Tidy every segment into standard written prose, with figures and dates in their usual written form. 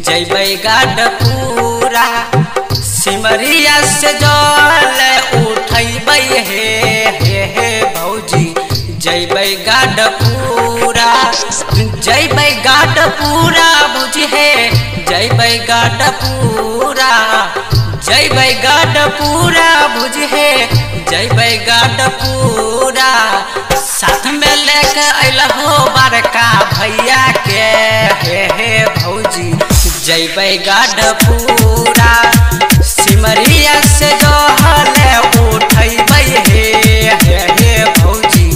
जैबै गाडपुरा सिमरिया से जल उठैबै हे भौजी जैबै गाडपुरा जैबै गाडपुरा भौजी हे जैबै गाडपुरा जैबै गाडपुरा भौजी हे जैबै गाडपुरा साथ में लेके अइलहो बड़का भैया के हे भौजी जैबै गाडपुरा सिमरिया से जल उठैबै हे भौजी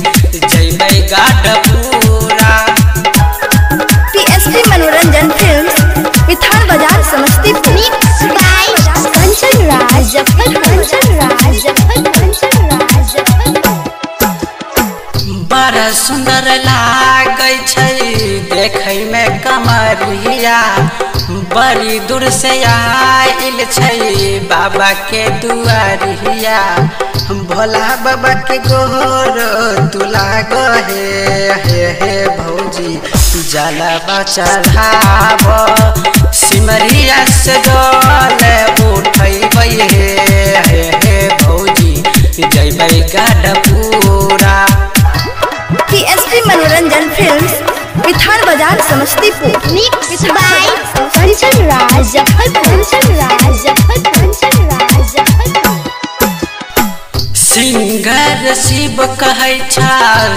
जैबै गाडपुरा। पीएसपी मनोरंजन फिल्म्स विठान बाजार समस्तीपुर। कंचन राज बड़ा सुंदर लागे देखे में कमरिया बड़ी दूर से आइल बाबा के दुआरिया भोला बाबा के गोर तुला हे भौजी जलवा चढ़ाव सिमरिया से जल उठैबै हे भौजी जैबै गाडपुरा। पीएसपी मनोरंजन फिल्म्स विठान बाजार समस्तीपुर। कंचन राज सिंगर शिव कहै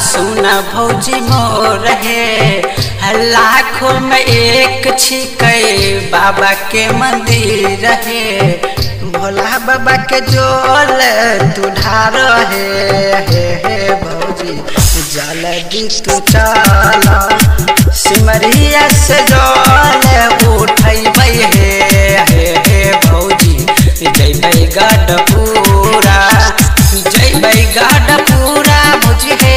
सुन भौजी मोर हे लाखों में एक छिकै बाबा के मंदिर हे भोला बाबा के जोल तुढ़ार हे भौजी जल्दी तू चला सिमरिया से जल उठैबै हे भौजी जैबै गाडपुरा जैबै गाडपुरा भौजी हे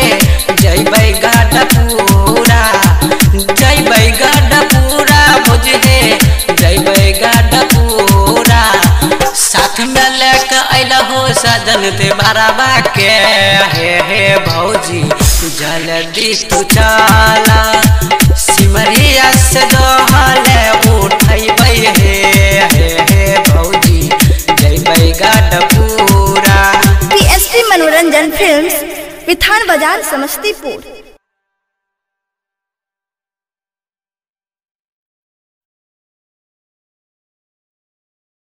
जैबै गाडपुरा जैबै गाडपुरा भौजी हे जैबै गाडपुरा साथ में लेके अइलहो सजन ते बराबा के हे भौजी जल्दी तू चला सिमरिया से जल उठैबै हे भौजी जैबै गाडपुरा। पीएसपी मनोरंजन फिल्म्स विठान बाजार समस्तीपुर।